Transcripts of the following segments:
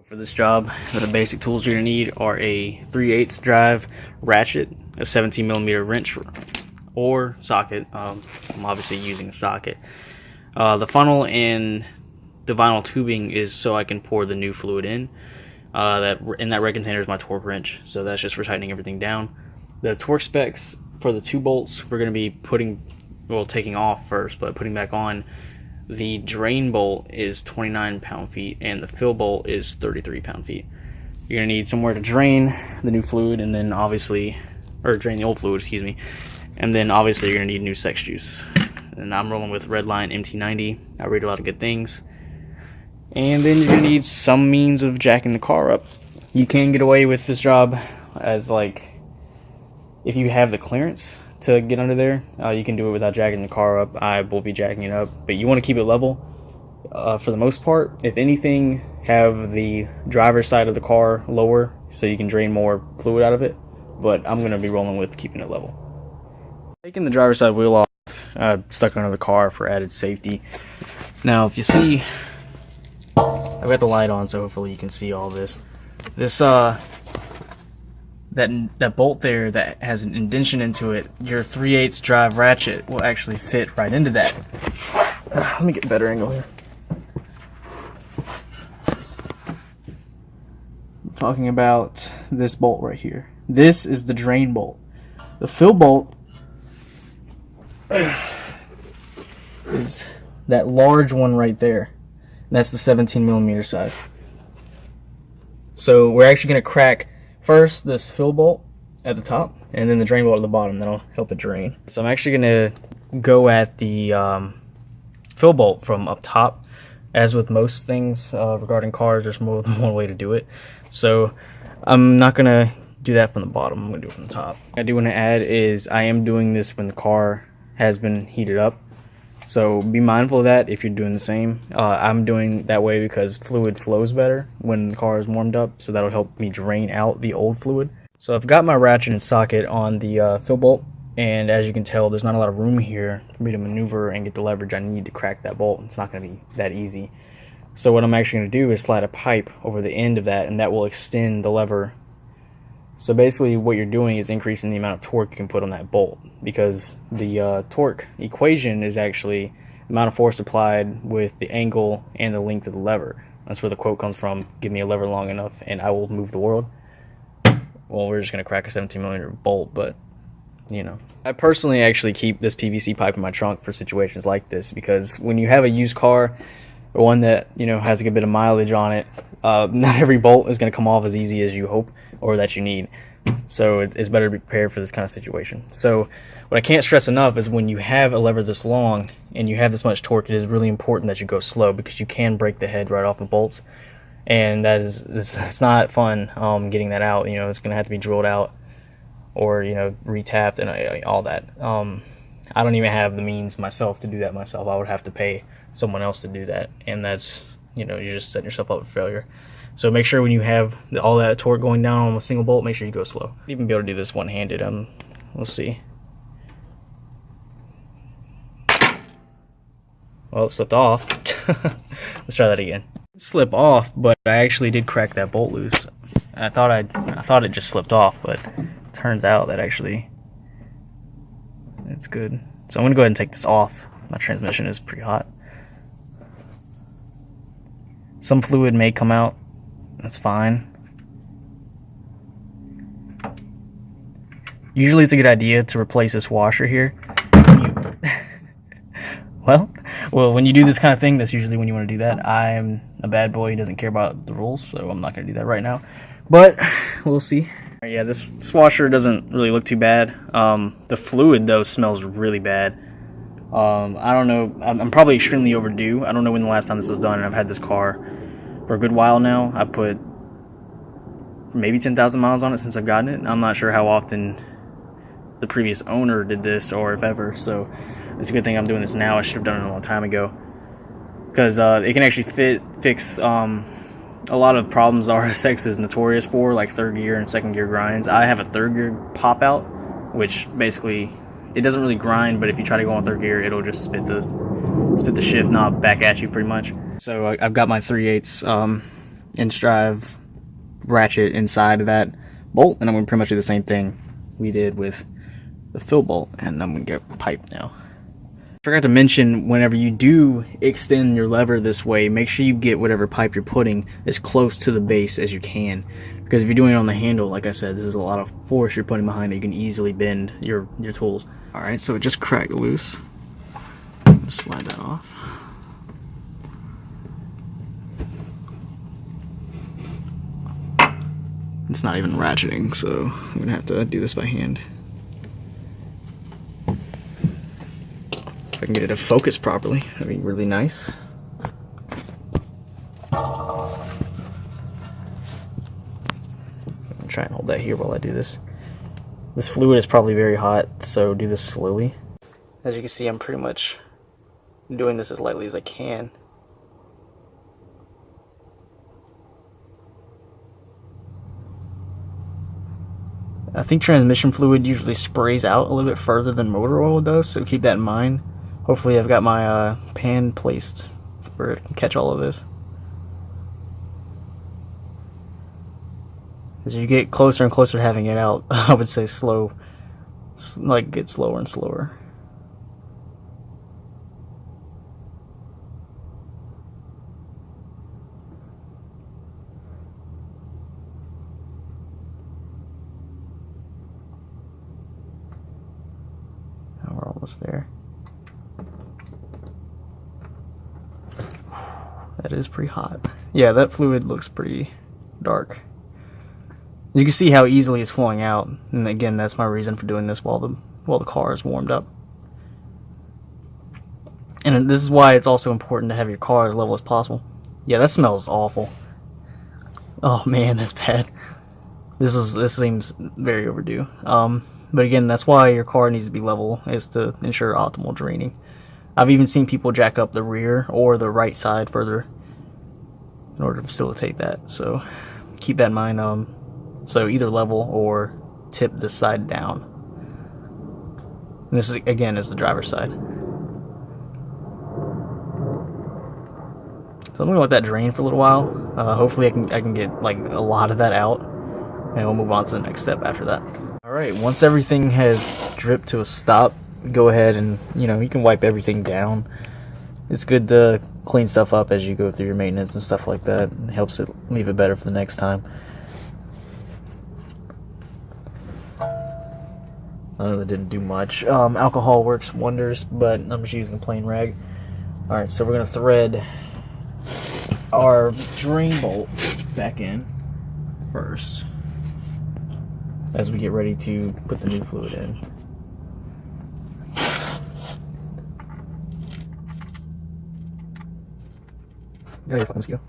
For this job, the basic tools you're going to need are a 3/8 drive ratchet, a 17mm wrench or socket. I'm obviously using a socket. The funnel and the vinyl tubing is so I can pour the new fluid in. That red container is my torque wrench, so that's just for tightening everything down. The torque specs for the 2 bolts we're going to be taking off first, but putting back on. The drain bolt is 29 pound-feet and the fill bolt is 33 pound-feet. You're going to need somewhere to drain the new fluid and then drain the old fluid, excuse me. And then obviously you're going to need new sex juice. And I'm rolling with Redline MT90. I read a lot of good things. And then you're going to need some means of jacking the car up. You can get away with this job as if you have the clearance to get under there, you can do it without jacking the car up. I will be jacking it up, but you want to keep it level for the most part. If anything, have the driver's side of the car lower so you can drain more fluid out of it, but I'm going to be rolling with keeping it level. Taking the driver's side wheel off, stuck under the car for added safety. Now if you see, I've got the light on so hopefully you can see all this. That bolt there that has an indentation into it, your 3/8 drive ratchet will actually fit right into that. Let me get a better angle here. I'm talking about this bolt right here. This is the drain bolt. The fill bolt is that large one right there. That's the 17mm side. So we're actually going to crack first this fill bolt at the top and then the drain bolt at the bottom. That'll help it drain. So I'm actually going to go at the fill bolt from up top. As with most things regarding cars, there's more than one way to do it. So I'm not going to do that from the bottom. I'm going to do it from the top. What I do want to add is I am doing this when the car has been heated up. So be mindful of that if you're doing the same. I'm doing that way because fluid flows better when the car is warmed up, so that'll help me drain out the old fluid. So I've got my ratchet and socket on the fill bolt, and as you can tell, there's not a lot of room here for me to maneuver and get the leverage I need to crack that bolt. It's not going to be that easy. So what I'm actually going to do is slide a pipe over the end of that, and that will extend the lever. So basically what you're doing is increasing the amount of torque you can put on that bolt, because the torque equation is actually the amount of force applied with the angle and the length of the lever. That's where the quote comes from: give me a lever long enough and I will move the world. Well, we're just going to crack a 17mm bolt, but you know. I personally actually keep this PVC pipe in my trunk for situations like this, because when you have a used car or one that has a good bit of mileage on it, not every bolt is going to come off as easy as you hope or that you need. So it's better to be prepared for this kind of situation. So what I can't stress enough is when you have a lever this long and you have this much torque, it is really important that you go slow, because you can break the head right off of bolts, and it's not fun getting that out. It's going to have to be drilled out or retapped and all that. I don't even have the means myself to do that myself. I would have to pay someone else to do that, and that's you're just setting yourself up for failure. So make sure when you have all that torque going down on a single bolt, make sure you go slow. Even be able to do this one-handed. We'll see. Well, it slipped off. Let's try that again. It slipped off, but I actually did crack that bolt loose. I thought it just slipped off, but it turns out that actually it's good. So I'm gonna go ahead and take this off. My transmission is pretty hot. Some fluid may come out. That's fine. Usually it's a good idea to replace this washer here. Well, when you do this kind of thing, that's usually when you want to do that. I'm a bad boy who doesn't care about the rules, so I'm not going to do that right now. But we'll see. Yeah, this washer doesn't really look too bad. The fluid, though, smells really bad. I don't know. I'm probably extremely overdue. I don't know when the last time this was done, and I've had this car for a good while now. I've put maybe 10,000 miles on it since I've gotten it. I'm not sure how often the previous owner did this, or if ever, so it's a good thing I'm doing this now. I should have done it a long time ago, because it can actually fix a lot of problems rsx is notorious for, like third gear and second gear grinds. I have a third gear pop out, which basically it doesn't really grind, but if you try to go on third gear, it'll just spit the shift knob back at you pretty much. So I've got my 3/8 inch drive ratchet inside of that bolt, and I'm going to pretty much do the same thing we did with the fill bolt, and I'm going to get pipe now. Forgot to mention, whenever you do extend your lever this way, make sure you get whatever pipe you're putting as close to the base as you can, because if you're doing it on the handle, like I said, this is a lot of force you're putting behind it. You can easily bend your tools. Alright, so it just cracked loose. Just slide that off. It's not even ratcheting, so I'm going to have to do this by hand. If I can get it to focus properly, that'd be really nice. I'm gonna try and hold that here while I do this. This fluid is probably very hot, so do this slowly. As you can see, I'm pretty much doing this as lightly as I can. I think transmission fluid usually sprays out a little bit further than motor oil does, so keep that in mind. Hopefully I've got my pan placed for it to catch all of this. As you get closer and closer to having it out, I would say slow, like get slower and slower. Now we're almost there. That is pretty hot. Yeah, that fluid looks pretty dark. You can see how easily it's flowing out, and again, that's my reason for doing this while the car is warmed up. And this is why it's also important to have your car as level as possible. Yeah, that smells awful. Oh man, that's bad. This seems very overdue. But again, that's why your car needs to be level, is to ensure optimal draining. I've even seen people jack up the rear or the right side further in order to facilitate that. So keep that in mind. So either level or tip this side down. And this is, again, is the driver's side. So I'm gonna let that drain for a little while. Hopefully I can get like a lot of that out, and we'll move on to the next step after that. All right, once everything has dripped to a stop, go ahead and you can wipe everything down. It's good to clean stuff up as you go through your maintenance and stuff like that. It helps it leave it better for the next time. That didn't do much. Alcohol works wonders, but I'm just using a plain rag. Alright, so we're going to thread our drain bolt back in first as we get ready to put the new fluid in. Got your fucking mosquito.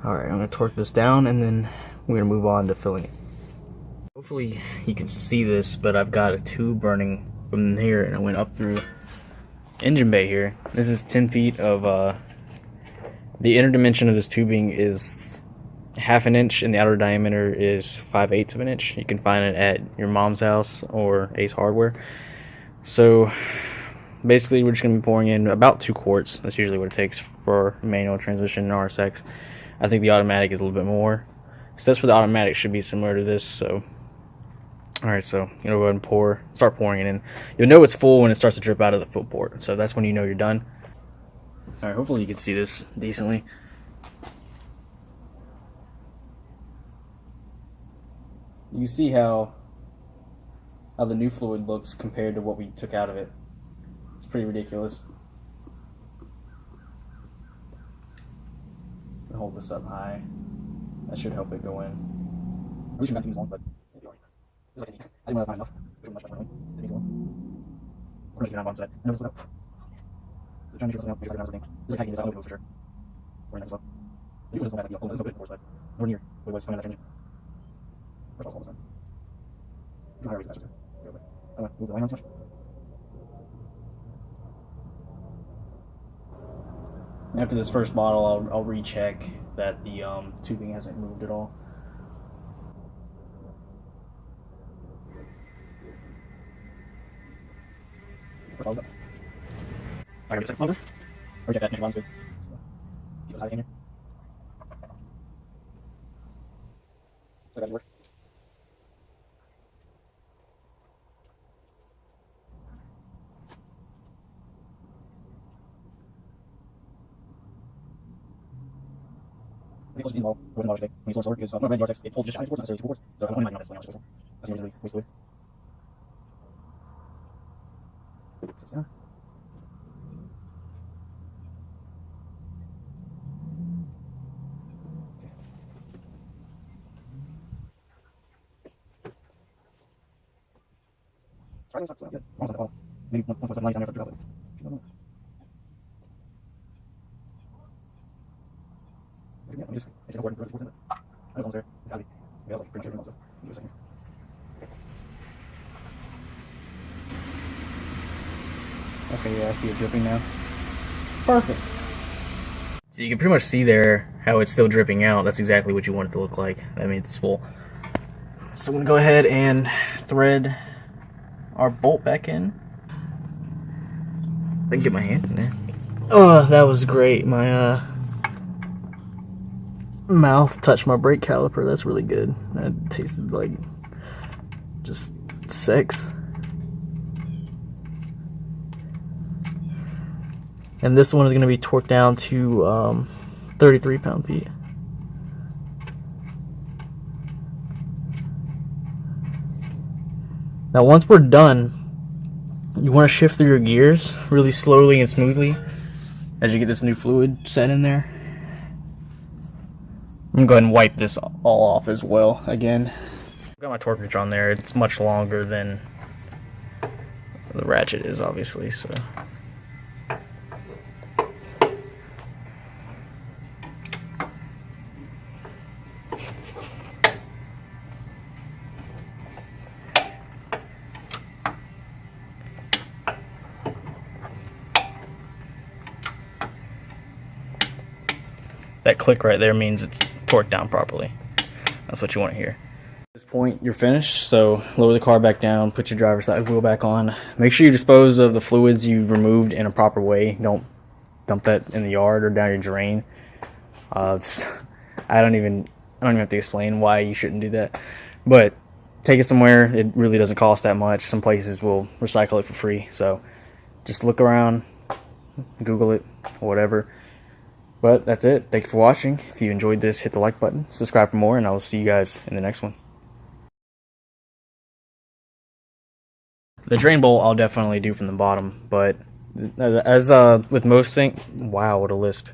Alright, I'm going to torque this down, and then we're going to move on to filling it. Hopefully you can see this, but I've got a tube running from here, and I went up through engine bay here. This is 10 feet of, the inner dimension of this tubing is 1/2 inch, and the outer diameter is 5/8 of an inch. You can find it at your mom's house or Ace Hardware. So basically we're just going to be pouring in about 2 quarts. That's usually what it takes for manual transmission and RSX. I think the automatic is a little bit more. Steps for the automatic should be similar to this. So alright, so go ahead and start pouring it in. You'll know it's full when it starts to drip out of the foot port. So that's when you know you're done. Alright, hopefully you can see this decently. You can see how the new fluid looks compared to what we took out of it. It's pretty ridiculous. Hold this up high. That should help it go in. I wish I got to use long, but it's alright. This is like I didn't want to find enough. There's much more. It needs more. We're going to get on the bottom side. I know this is up. So trying to make sure something out. Make sure I can this. This is like hacking this. I don't know if it was for sure. We're in that as well. The new fluid is going to be up. This is a bit force, but nowhere near what it was coming out of that transmission. First all the time. You higher raise the faster. I want to move the line around too much. After this first bottle, I'll recheck that the tubing hasn't moved at all. Alright, give it a second longer. Or check that connection bottom's good. So, keep it high in here. So that work. I think close to the wall. It wasn't logic. When you source over, because when I ran the rsx, it pulls just out of 4 ports, not necessarily 2 ports. So I'm minimizing that. That's the really wasted. So, yeah. Try to stop so good. Almost at the bottom. Maybe once I nice down there, start to drop it. Yeah, I'm just it's important to put it. I was almost there. It's gotta be. Yeah, I was like pretty sure also. Give me a second. Okay, yeah, I see it dripping now. Perfect. So you can pretty much see there how it's still dripping out. That's exactly what you want it to look like. That means it's full. So I'm gonna go ahead and thread our bolt back in. I can get my hand in there. Oh, that was great. My mouth touched my brake caliper. That's really good. That tasted like just sex. And this one is going to be torqued down to 33 pound-feet. Now once we're done, you want to shift through your gears really slowly and smoothly as you get this new fluid set in there. I'm going to go ahead and wipe this all off as well again. I've got my torque wrench on there. It's much longer than the ratchet is, obviously, so. That click right there means it's torqued down properly. That's what you want to hear. At this point, you're finished, so lower the car back down, put your driver's side wheel back on. Make sure you dispose of the fluids you removed in a proper way. Don't dump that in the yard or down your drain. I don't even have to explain why you shouldn't do that. But take it somewhere. It really doesn't cost that much. Some places will recycle it for free. So just look around, Google it, or whatever. But that's it. Thank you for watching. If you enjoyed this, hit the like button, subscribe for more, and I will see you guys in the next one. The drain bolt I'll definitely do from the bottom, but as with most things, wow, what a lisp.